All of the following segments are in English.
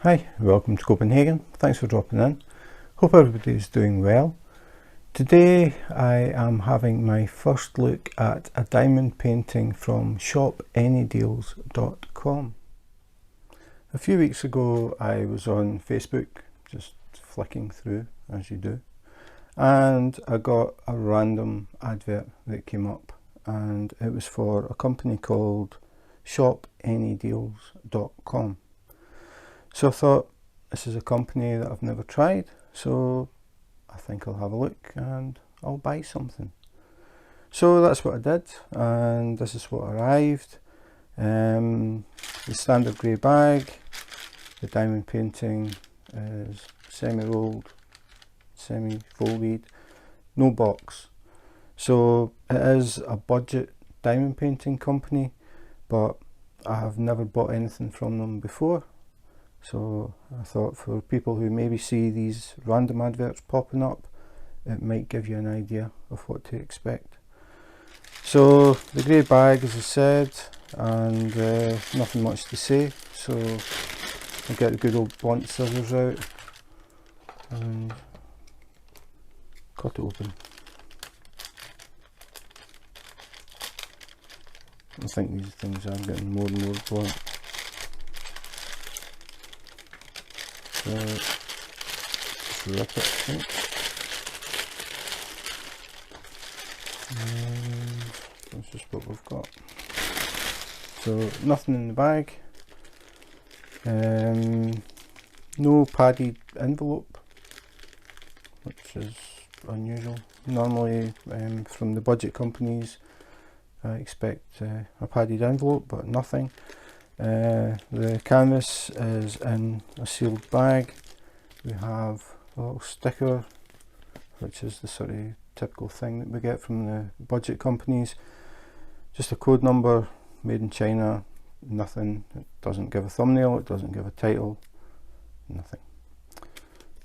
Hi, welcome to Copenhagen. Thanks for dropping in. Hope everybody is doing well. Today I am having my first look at a diamond painting from Shopanydeals.com. A few weeks ago I was on Facebook, just flicking through as you do, and I got a random advert that came up, and it was for a company called Shopanydeals.com. So I thought, this is a company that I've never tried, so I think I'll have a look and I'll buy something. So that's what I did, and this is what arrived. The standard grey bag. The diamond painting is semi-rolled, semi-folded, no box. So it is a budget diamond painting company, but I have never bought anything from them before. So I thought, for people who maybe see these random adverts popping up, it might give you an idea of what to expect. So the grey bag, as I said, and nothing much to say, so I'll get the good old blunt scissors out and cut it open. I think these things are getting more and more blunt. So just rip it, I think. And that's just what we've got. So nothing in the bag. No padded envelope, which is unusual. Normally from the budget companies I expect a padded envelope, but nothing. The canvas is in a sealed bag. We have a little sticker, which is the sort of typical thing that we get from the budget companies. Just a code number, made in China, nothing. It doesn't give a thumbnail, it doesn't give a title, nothing.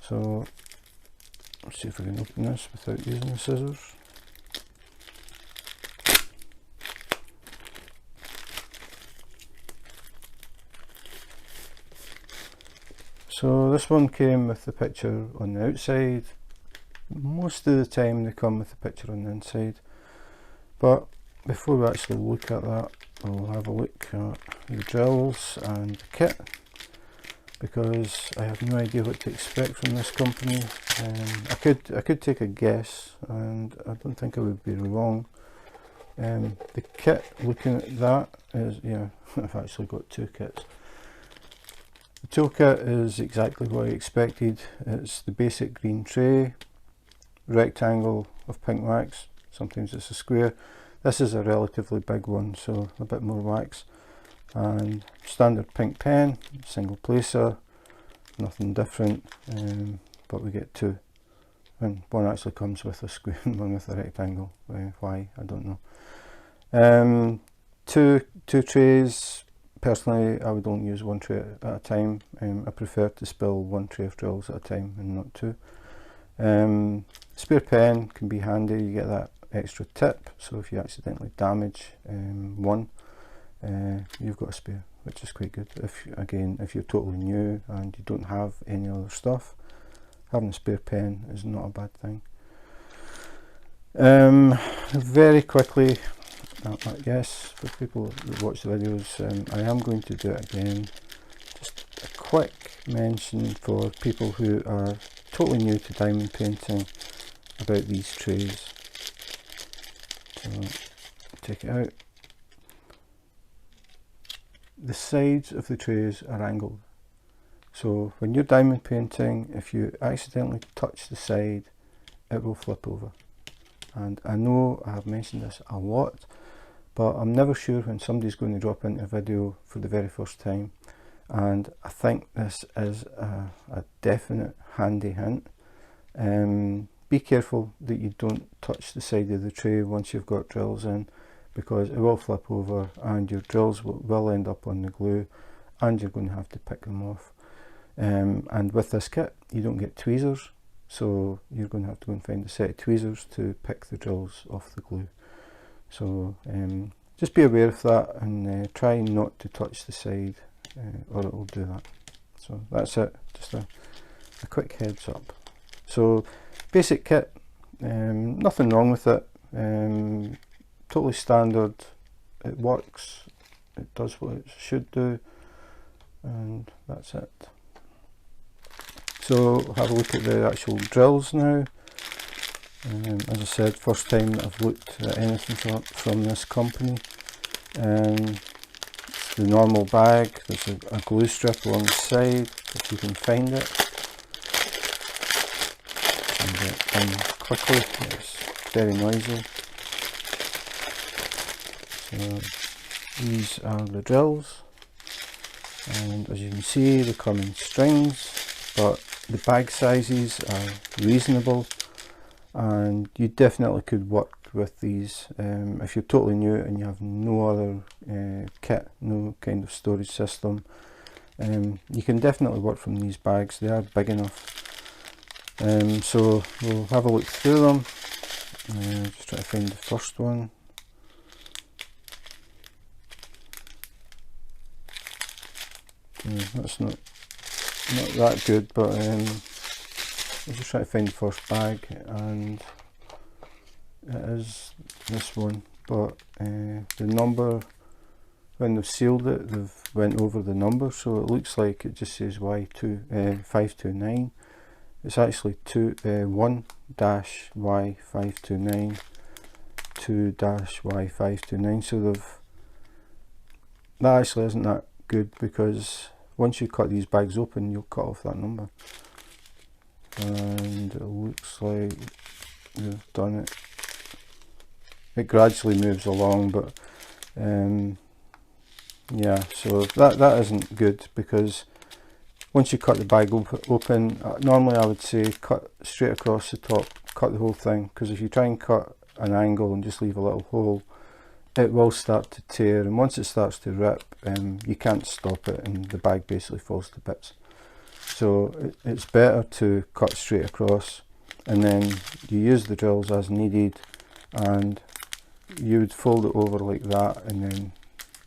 So let's see if we can open this without using the scissors. So this one came with the picture on the outside. Most of the time they come with the picture on the inside, but before we actually look at that, we'll have a look at the drills and the kit, because I have no idea what to expect from this company. I could take a guess, and I don't think I would be wrong. The kit, looking at that, is, yeah, I've actually got two kits. The toolkit is exactly what I expected. It's the basic green tray, rectangle of pink wax, sometimes it's a square. This is a relatively big one, so a bit more wax, and standard pink pen, single placer, nothing different, but we get two, and one actually comes with a square and one with a rectangle. Why, I don't know. Two trays. Personally, I would only use one tray at a time. I prefer to spill one tray of drills at a time and not two. Spare pen can be handy. You get that extra tip, so if you accidentally damage one, you've got a spare, which is quite good. If you're totally new and you don't have any other stuff, having a spare pen is not a bad thing. Very quickly, yes, for people that watch the videos, I am going to do it again. Just a quick mention for people who are totally new to diamond painting about these trays. So take it out. The sides of the trays are angled, so when you're diamond painting, if you accidentally touch the side, it will flip over. And I know I have mentioned this a lot, but I'm never sure when somebody's going to drop into a video for the very first time, and I think this is a definite handy hint. Be careful that you don't touch the side of the tray once you've got drills in, because it will flip over and your drills will end up on the glue, and you're going to have to pick them off. And with this kit you don't get tweezers, so you're going to have to go and find a set of tweezers to pick the drills off the glue. So just be aware of that, and try not to touch the side or it will do that. So that's it, just a quick heads up. So basic kit, nothing wrong with it, totally standard, it works, it does what it should do, and that's it. So have a look at the actual drills now. As I said, first time that I've looked at anything from this company. It's the normal bag, there's a glue strip along the side if you can find it. And get done quickly, it's very noisy. So these are the drills, and as you can see they come in strings, but the bag sizes are reasonable, and you definitely could work with these if you're totally new and you have no other kit, no kind of storage system. You can definitely work from these bags, they are big enough. So we'll have a look through them. Just try to find the first one. That's not that good, but I'll just try to find the first bag, and it is this one, but the number, when they've sealed it, they've went over the number, so it looks like it just says Y529. It's actually 1-Y529, 2-Y529, so that actually isn't that good, because once you cut these bags open you'll cut off that number, and it looks like they've done it. It gradually moves along, but yeah, so that isn't good, because once you cut the bag open, normally I would say cut straight across the top, cut the whole thing, because if you try and cut an angle and just leave a little hole, it will start to tear, and once it starts to rip, you can't stop it and the bag basically falls to bits. So it's better to cut straight across, and then you use the drills as needed, and you would fold it over like that, and then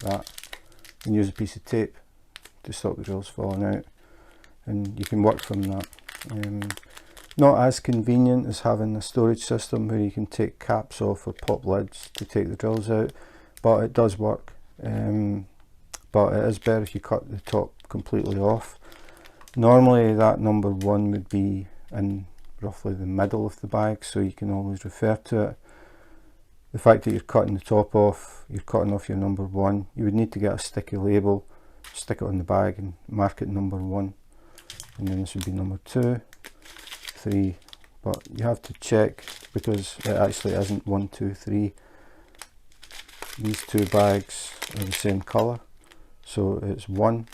that, and use a piece of tape to stop the drills falling out, and you can work from that. Not as convenient as having a storage system where you can take caps off or pop lids to take the drills out, but it does work. But it is better if you cut the top completely off. Normally that number 1 would be in roughly the middle of the bag, so you can always refer to it. The fact that you're cutting the top off, you're cutting off your number 1, you would need to get a sticky label, stick it on the bag and mark it number 1, and then this would be number 2, 3, but you have to check, because it actually isn't 1, 2, 3. These two bags are the same colour, so it's 1,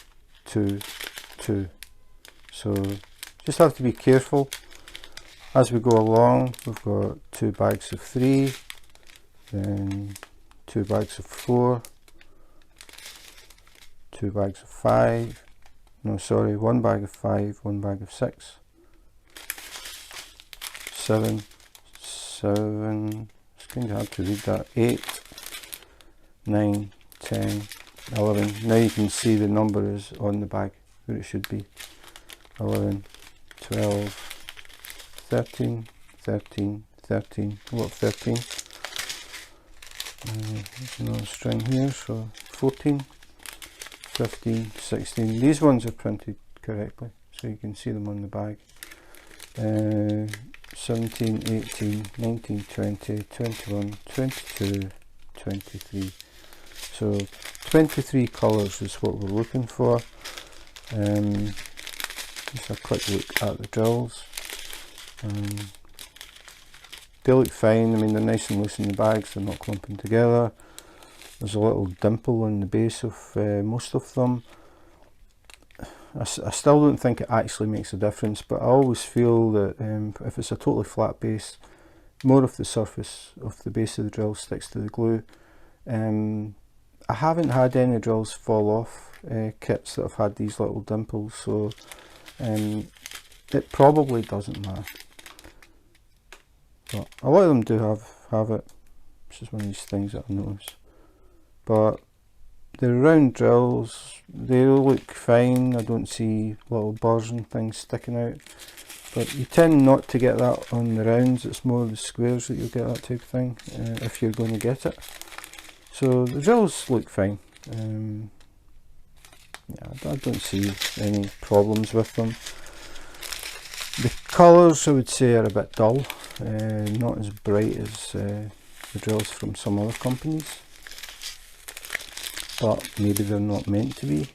2, 2. So just have to be careful as we go along. We've got 2 bags of 3, then 2 bags of 4, 2 bags of 5, no sorry, 1 bag of 5, 1 bag of 6, 7, it's kind of hard to read that, 8, 9, 10, 11, now you can see the number is on the bag where it should be, 11, 12, 13, 13, 13, a lot of 13, there's another string here, so 14, 15, 16, these ones are printed correctly, so you can see them on the bag, 17, 18, 19, 20, 21, 22, 23, so 23 colours is what we're looking for. Just a quick look at the drills. They look fine, I mean they're nice and loose in the bags, they're not clumping together. There's a little dimple in the base of most of them. I still don't think it actually makes a difference, but I always feel that if it's a totally flat base, more of the surface of the base of the drill sticks to the glue. I haven't had any drills fall off kits that have had these little dimples, so it probably doesn't matter. But a lot of them do have it. It's just one of these things that I notice. But the round drills, they look fine. I don't see little bars and things sticking out, but you tend not to get that on the rounds. It's more the squares that you'll get that type of thing if you're going to get it. So the drills look fine. Yeah, I don't see any problems with them. The colours I would say are a bit dull, not as bright as the drills from some other companies, but maybe they're not meant to be.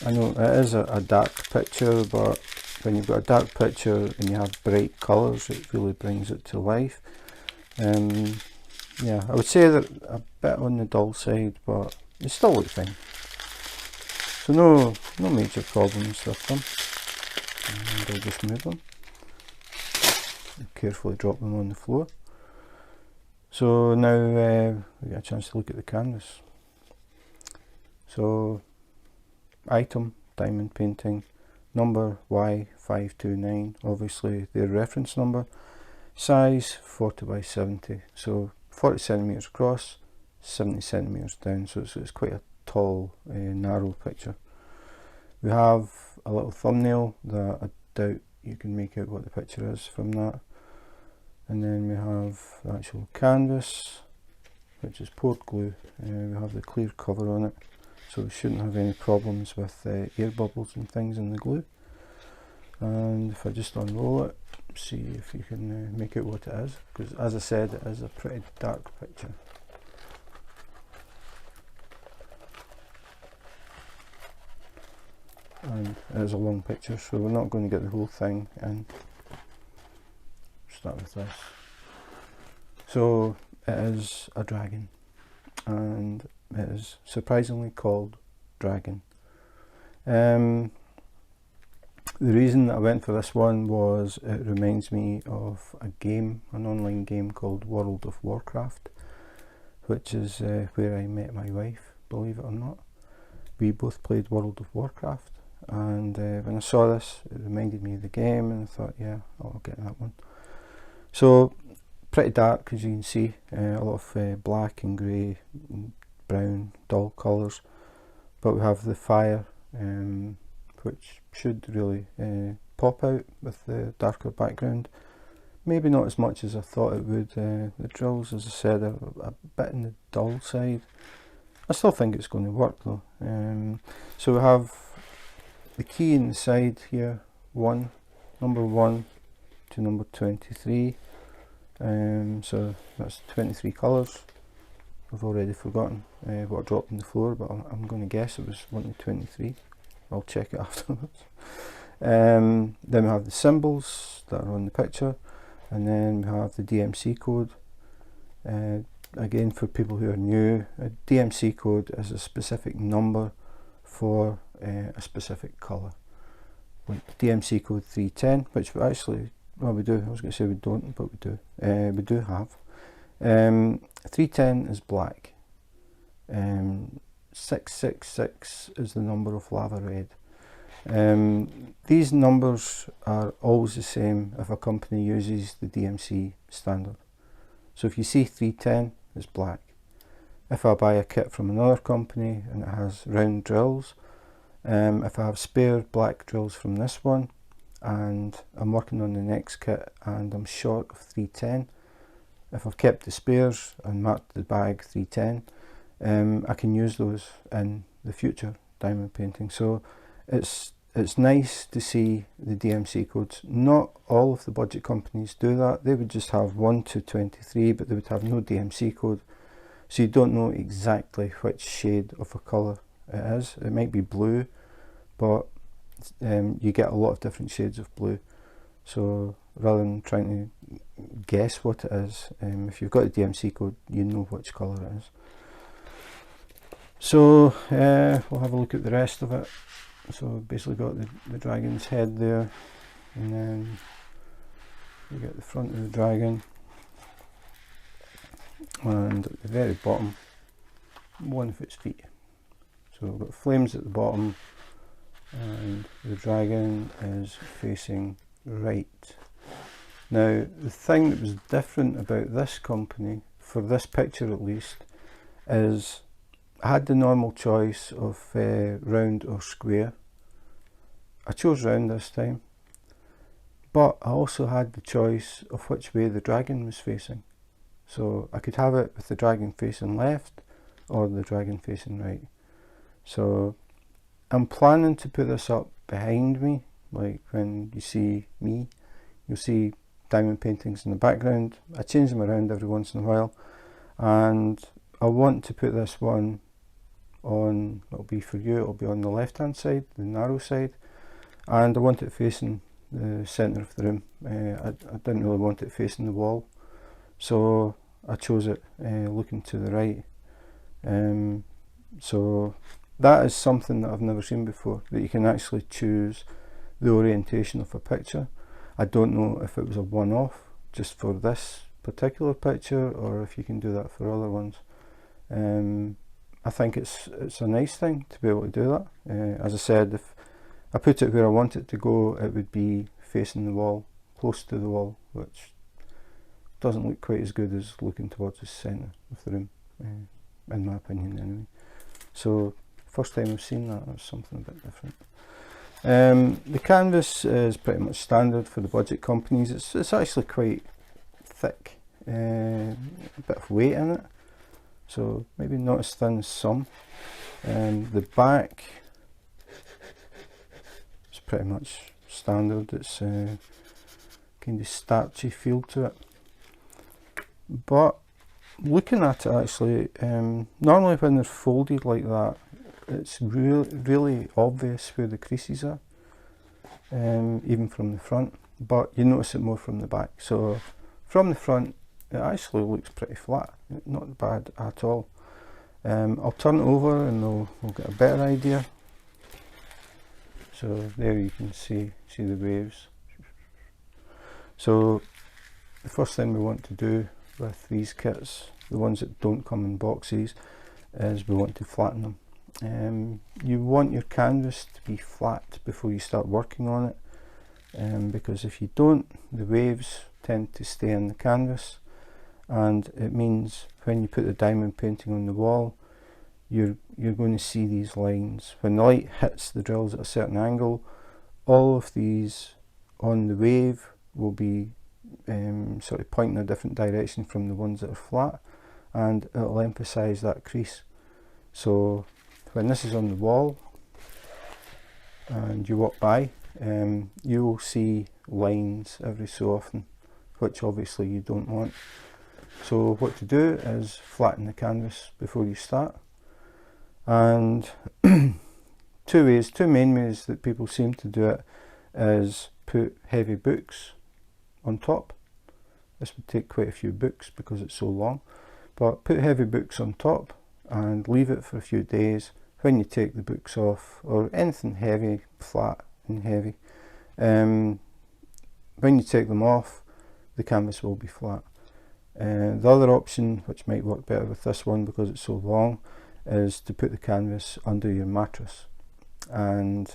I know it is a dark picture, but when you've got a dark picture and you have bright colours, it really brings it to life. Yeah, I would say they're a bit on the dull side, but they still look fine. So no major problems with them. And I'll just move them. Carefully drop them on the floor. So now we get a chance to look at the canvas. So item, diamond painting, number Y529, obviously their reference number, size 40 by 70, so 40 centimeters across, 70 centimeters down, so it's quite a tall, narrow picture. We have a little thumbnail that I doubt you can make out what the picture is from that. And then we have the actual canvas, which is poured glue. We have the clear cover on it, so we shouldn't have any problems with air bubbles and things in the glue. And if I just unroll it, see if you can make out what it is, because as I said, it is a pretty dark picture. And it is a long picture, so we're not going to get the whole thing in. Start with this. So it is a dragon, and it is surprisingly called Dragon. The reason that I went for this one was it reminds me of a game, an online game called World of Warcraft, which is where I met my wife, believe it or not. We both played World of Warcraft, and when I saw this, it reminded me of the game, and I thought, yeah, I'll get that one. So pretty dark, as you can see, a lot of black and grey and brown, dull colours, but we have the fire, which should really pop out with the darker background. Maybe not as much as I thought it would. The drills, as I said, are a bit in the dull side. I still think it's going to work though. So we have the key in the side here, number 1 to number 23. So that's 23 colours. I've already forgotten what I dropped on the floor, but I'm going to guess it was 1 to 23. I'll check it afterwards. Then we have the symbols that are on the picture, and then we have the Dmc code. Again, for people who are new, a Dmc code is a specific number for a specific colour. Like Dmc code 310, which we actually, well, we do. I was going to say we don't, but we do. We do have. 310 is black. 666 is the number of lava red. These numbers are always the same if a company uses the DMC standard. So if you see 310, it's black. If I buy a kit from another company and it has round drills, if I have spare black drills from this one and I'm working on the next kit and I'm short of 310, if I've kept the spares and marked the bag 310, I can use those in the future diamond painting. So it's nice to see the DMC codes. Not all of the budget companies do that. They would just have 1 to 23, but they would have no DMC code. So you don't know exactly which shade of a colour it is. It might be blue, but you get a lot of different shades of blue. So rather than trying to guess what it is, if you've got a DMC code, you know which colour it is. So we'll have a look at the rest of it. So basically got the dragon's head there, and then you get the front of the dragon, and at the very bottom, one of its feet. So we've got flames at the bottom, and the dragon is facing right. Now the thing that was different about this company, for this picture at least, is I had the normal choice of round or square. I chose round this time, but I also had the choice of which way the dragon was facing. So I could have it with the dragon facing left or the dragon facing right. So I'm planning to put this up behind me, like when you see me, you'll see diamond paintings in the background. I change them around every once in a while, and I want to put this one on, it'll be for you, it'll be on the left hand side, the narrow side, and I want it facing the centre of the room. I didn't really want it facing the wall, so I chose it looking to the right. So that is something that I've never seen before, that you can actually choose the orientation of a picture. I don't know if it was a one-off just for this particular picture, or if you can do that for other ones. I think it's a nice thing to be able to do that. As I said, if I put it where I want it to go, it would be facing the wall, close to the wall, which doesn't look quite as good as looking towards the centre of the room, in my opinion anyway. So first time I've seen that, it was something a bit different. The canvas is pretty much standard for the budget companies. It's actually quite thick, a bit of weight in it, so maybe not as thin as some. The back is pretty much standard. It's kind of starchy feel to it, but looking at it actually, normally when they're folded like that, it's really obvious where the creases are, even from the front, but you notice it more from the back. So from the front it actually looks pretty flat, not bad at all. I'll turn it over and we'll get a better idea. So there you can see the waves. So the first thing we want to do with these kits, the ones that don't come in boxes, is we want to flatten them. You want your canvas to be flat before you start working on it, because if you don't, the waves tend to stay in the canvas, and it means when you put the diamond painting on the wall, you're going to see these lines. When the light hits the drills at a certain angle, all of these on the wave will be sort of pointing a different direction from the ones that are flat, and it'll emphasize that crease. So when this is on the wall and you walk by, you will see lines every so often, which obviously you don't want. So what to do is flatten the canvas before you start. And two main ways that people seem to do it is put heavy books on top. This would take quite a few books because it's so long, but put heavy books on top and leave it for a few days. When you take the books off, or anything heavy, flat and heavy, when you take them off, the canvas will be flat. The other option, which might work better with this one because it's so long, is to put the canvas under your mattress and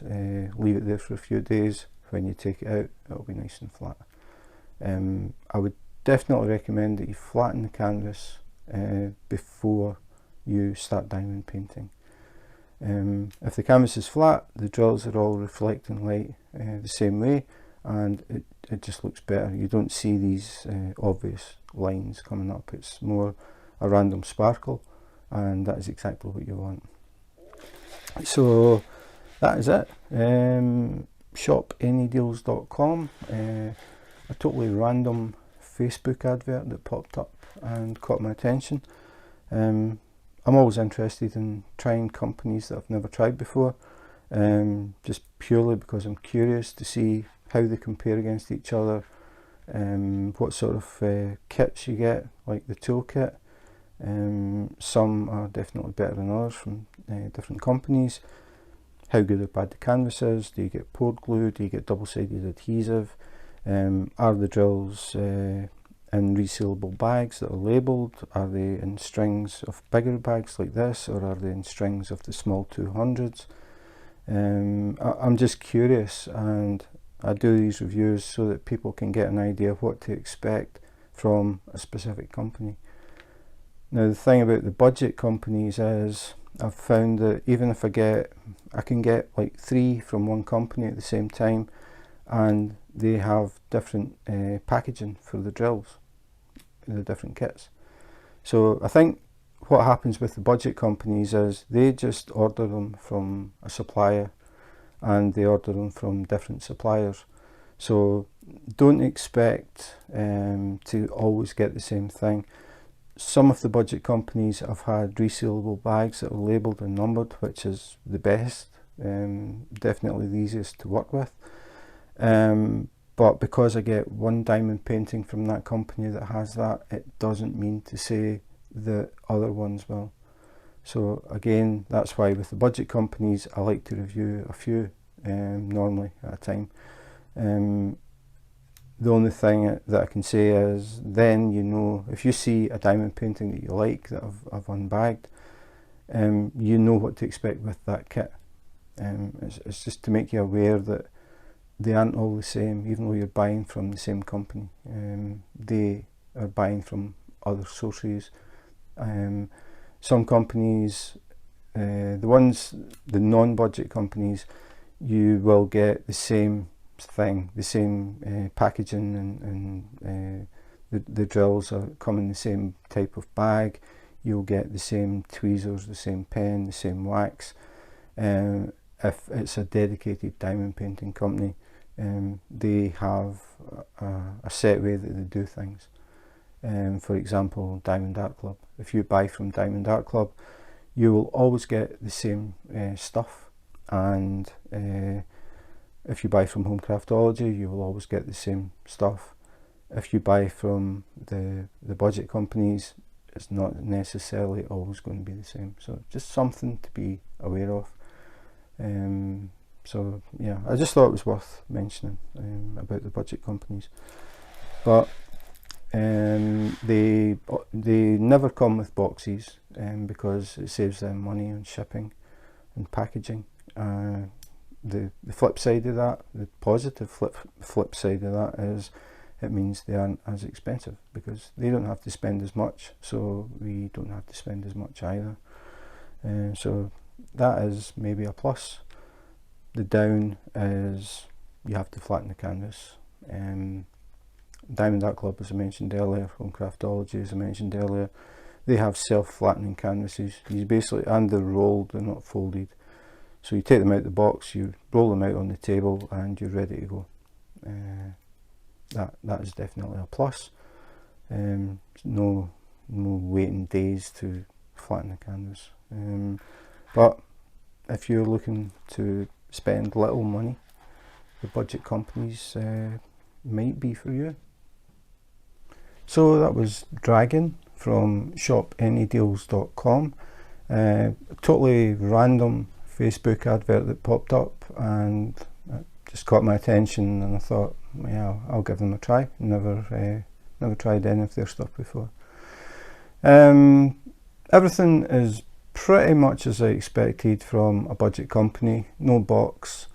leave it there for a few days. When you take it out, it'll be nice and flat. I would definitely recommend that you flatten the canvas before you start diamond painting. If the canvas is flat, the drills are all reflecting light the same way, and it just looks better. You don't see these obvious lines coming up. It's more a random sparkle, and that is exactly what you want. So that is it. Shopanydeals.com, a totally random Facebook advert that popped up and caught my attention. I'm always interested in trying companies that I've never tried before, just purely because I'm curious to see how they compare against each other, what sort of kits you get, like the toolkit. Some are definitely better than others from different companies. How good or bad the canvas is. Do you get poured glue? Do you get double-sided adhesive? Are the drills in resealable bags that are labelled? Are they in strings of bigger bags like this, or are they in strings of the small 200s? I'm just curious, and I do these reviews so that people can get an idea of what to expect from a specific company. Now the thing about the budget companies is I've found that even if I can get like 3 from one company at the same time, and they have different packaging for the drills, the different kits. So I think what happens with the budget companies is they just order them from a supplier, and they order them from different suppliers. So don't expect to always get the same thing. Some of the budget companies have had resealable bags that are labelled and numbered, which is the best, definitely the easiest to work with. But because I get one diamond painting from that company that has that, it doesn't mean to say that other ones will. So again, that's why with the budget companies I like to review a few normally at a time. The only thing that I can say is then, you know, if you see a diamond painting that you like that I've unbagged, you know what to expect with that kit. It's just to make you aware that they aren't all the same, even though you're buying from the same company. They are buying from other sources. Some companies, the non-budget companies, you will get the same thing, the same packaging, and the drills come in the same type of bag. You'll get the same tweezers, the same pen, the same wax. If it's a dedicated diamond painting company, they have a set way that they do things. For example, Diamond Art Club. If you buy from Diamond Art Club, you will always get the same stuff, and if you buy from Home Craftology, you will always get the same stuff. If you buy from the budget companies, it's not necessarily always going to be the same. So just something to be aware of. So yeah, I just thought it was worth mentioning about the budget companies. But they never come with boxes because it saves them money on shipping and packaging. The flip side of that, the positive flip side of that is it means they aren't as expensive because they don't have to spend as much, so we don't have to spend as much either. So that is maybe a plus. The down is you have to flatten the canvas. Diamond Art Club, as I mentioned earlier, Home Craftology, as I mentioned earlier, they have self-flattening canvases. You basically, and they're rolled, they're not folded. So you take them out of the box, you roll them out on the table, and you're ready to go. That is definitely a plus. No waiting days to flatten the canvas. But if you're looking to spend little money, the budget companies might be for you. So that was Dragon from Shopanydeals.com. Totally random Facebook advert that popped up and it just caught my attention, and I thought, yeah, I'll give them a try. Never tried any of their stuff before. Everything is pretty much as I expected from a budget company. No box.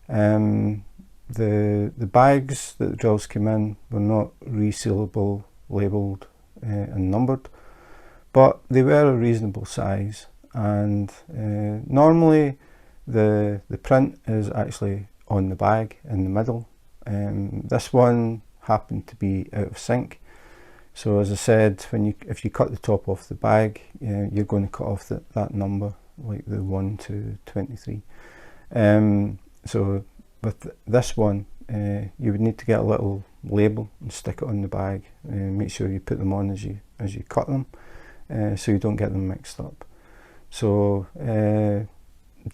The bags that the drills came in were not resealable, labelled and numbered, but they were a reasonable size, and normally the print is actually on the bag in the middle. This one happened to be out of sync, so as I said, if you cut the top off the bag, you're going to cut off that number, like the 1 to 23. So with this one, you would need to get a little label and stick it on the bag, make sure you put them on as you cut them, so you don't get them mixed up. So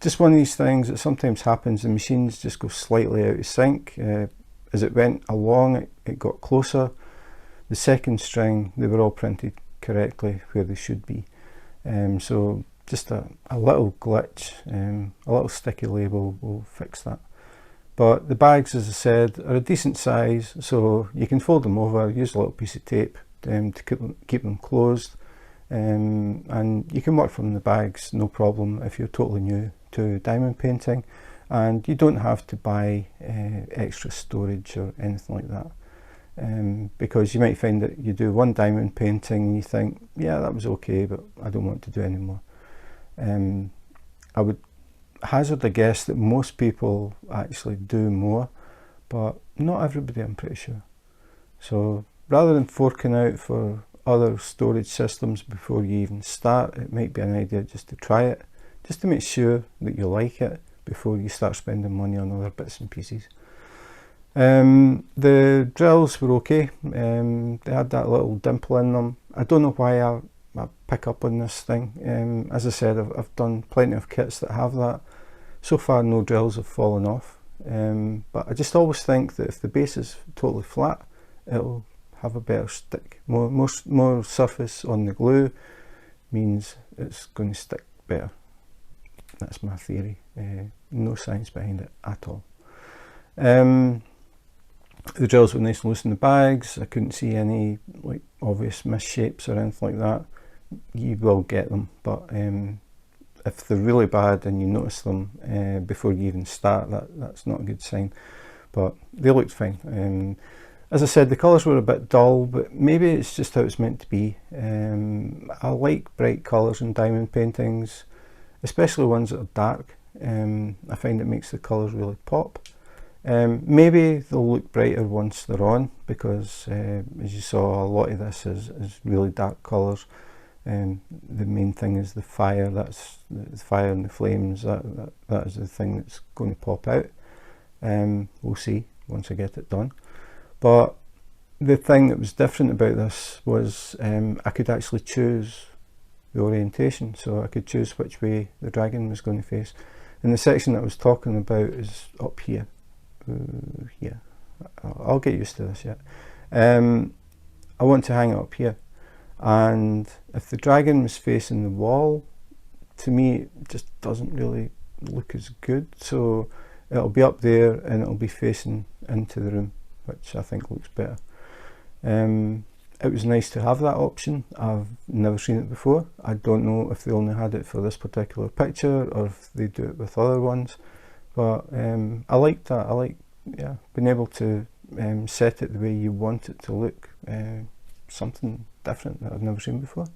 just one of these things that sometimes happens, the machines just go slightly out of sync. As it went along, it got closer. The second string, they were all printed correctly where they should be. So just a little glitch, a little sticky label will fix that. But the bags, as I said, are a decent size, so you can fold them over, use a little piece of tape to keep them closed, and you can work from the bags no problem if you're totally new to diamond painting, and you don't have to buy extra storage or anything like that. because you might find that you do one diamond painting and you think, yeah, that was okay, but I don't want to do any more. I would hazard a guess that most people actually do more, but not everybody, I'm pretty sure. So rather than forking out for other storage systems before you even start, it might be an idea just to try it, just to make sure that you like it before you start spending money on other bits and pieces. The drills were okay. They had that little dimple in them. I don't know why I pick up on this thing. As I said, I've done plenty of kits that have that. So far no drills have fallen off, but I just always think that if the base is totally flat, it'll have a better stick. More surface on the glue means it's going to stick better. That's my theory. No science behind it at all. The drills were nice and loose in the bags. I couldn't see any like obvious misshapes or anything like that. You will get them, but if they're really bad and you notice them before you even start, that's not a good sign. But they looked fine. As I said, the colours were a bit dull, but maybe it's just how it's meant to be. I like bright colours in diamond paintings, especially ones that are dark. I find it makes the colours really pop. Maybe they'll look brighter once they're on, because as you saw, a lot of this is really dark colours. The main thing is the fire. That's the fire and the flames. That is the thing that's going to pop out. We'll see once I get it done. But the thing that was different about this was I could actually choose the orientation, so I could choose which way the dragon was going to face. And the section that I was talking about is up here. Here, I'll get used to this yet. I want to hang it up here, and if the dragon was facing the wall, to me it just doesn't really look as good, so it'll be up there and it'll be facing into the room, which I think looks better. It was nice to have that option. I've never seen it before. I don't know if they only had it for this particular picture or if they do it with other ones. But I like that. I like, yeah, being able to set it the way you want it to look. Something different that I've never seen before.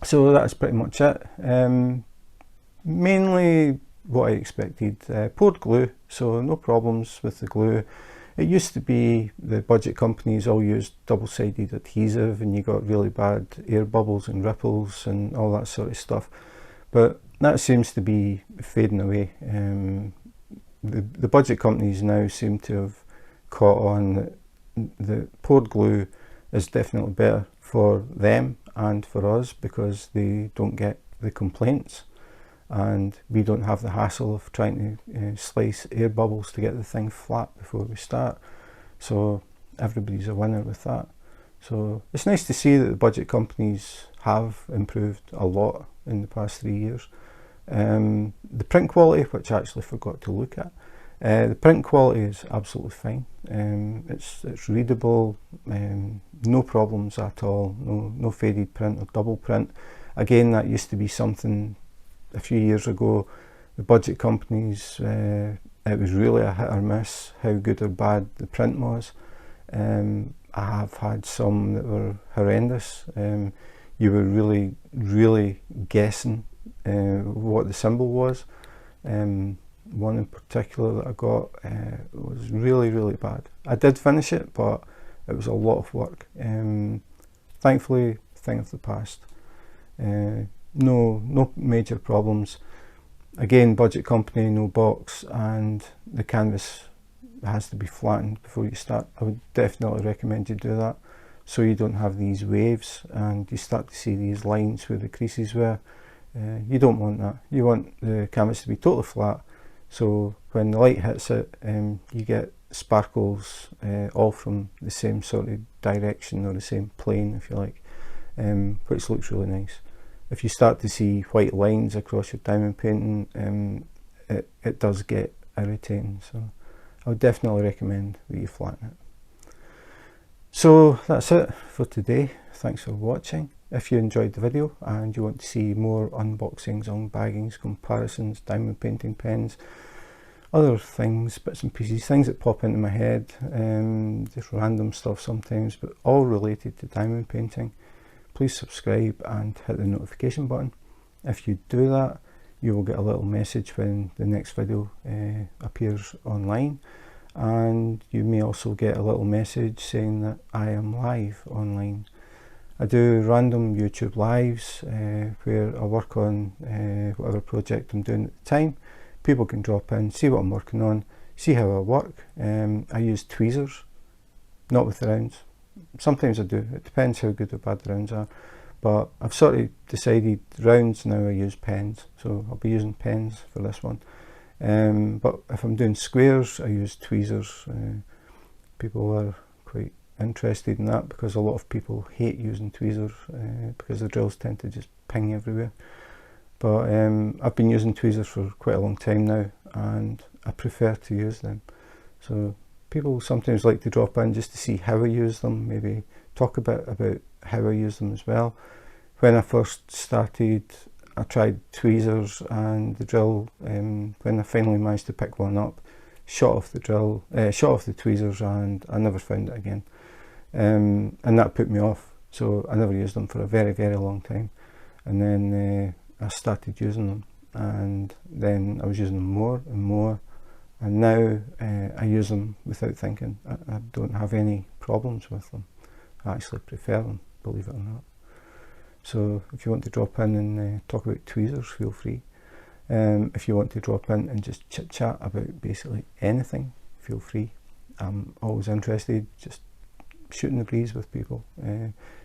So that's pretty much it. Mainly what I expected. Poured glue, so no problems with the glue. It used to be the budget companies all used double-sided adhesive, and you got really bad air bubbles and ripples and all that sort of stuff. But that seems to be fading away. The budget companies now seem to have caught on that the poured glue is definitely better for them and for us, because they don't get the complaints and we don't have the hassle of trying to slice air bubbles to get the thing flat before we start. So everybody's a winner with that. So it's nice to see that the budget companies have improved a lot in the past 3 years. The print quality, which I actually forgot to look at, the print quality is absolutely fine. It's readable, no problems at all, no faded print or double print. Again, that used to be something a few years ago. The budget companies, it was really a hit or miss how good or bad the print was. I have had some that were horrendous. You were really guessing what the symbol was. One in particular that I got was really bad. I did finish it, but it was a lot of work. Thankfully, thing of the past. No major problems. Again, budget company, no box, and the canvas has to be flattened before you start. I would definitely recommend you do that, so you don't have these waves and you start to see these lines where the creases were. You don't want that. You want the canvas to be totally flat, so when the light hits it, you get sparkles all from the same sort of direction, or the same plane if you like, which looks really nice. If you start to see white lines across your diamond painting, it does get irritating, so I would definitely recommend that you flatten it. So that's it for today. Thanks for watching. If you enjoyed the video and you want to see more unboxings, unbaggings, comparisons, diamond painting pens, other things, bits and pieces, things that pop into my head, just random stuff sometimes, but all related to diamond painting. Please subscribe and hit the notification button. If you do that, you will get a little message when the next video appears online, and you may also get a little message saying that I am live online. I do random YouTube lives where I work on whatever project I'm doing at the time. People can drop in, see what I'm working on, see how I work. I use tweezers, not with the rounds. Sometimes I do, it depends how good or bad the rounds are. But I've sort of decided rounds now I use pens, so I'll be using pens for this one. But if I'm doing squares, I use tweezers. People are quite interested in that because a lot of people hate using tweezers because the drills tend to just ping everywhere. But I've been using tweezers for quite a long time now, and I prefer to use them. So people sometimes like to drop in just to see how I use them, maybe talk a bit about how I use them as well. When I first started, I tried tweezers, and the drill, when I finally managed to pick one up, shot off the tweezers, and I never found it again. And that put me off, so I never used them for a very, very long time. And then I started using them, and then I was using them more and more, and now I use them without thinking. I don't have any problems with them. I actually prefer them, believe it or not. So if you want to drop in and talk about tweezers, feel free. If you want to drop in and just chit chat about basically anything, feel free. I'm always interested, just shooting the breeze with people,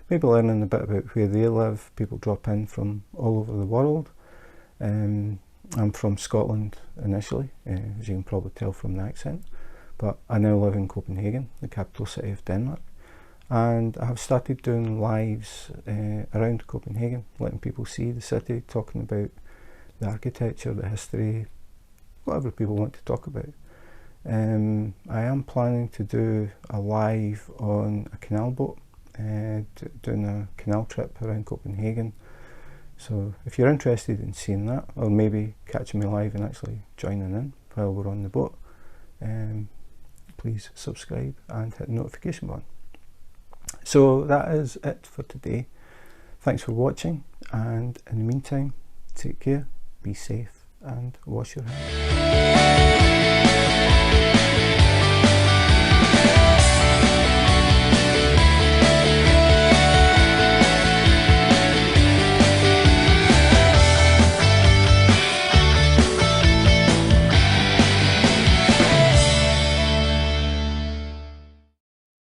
maybe learning a bit about where they live. People drop in from all over the world. I'm from Scotland initially, as you can probably tell from the accent, but I now live in Copenhagen, the capital city of Denmark, and I have started doing lives around Copenhagen, letting people see the city, talking about the architecture, the history, whatever people want to talk about. I am planning to do a live on a canal boat, doing a canal trip around Copenhagen. So if you're interested in seeing that, or maybe catching me live and actually joining in while we're on the boat, please subscribe and hit the notification button. So that is it for today. Thanks for watching, and in the meantime, take care, be safe, and wash your hands.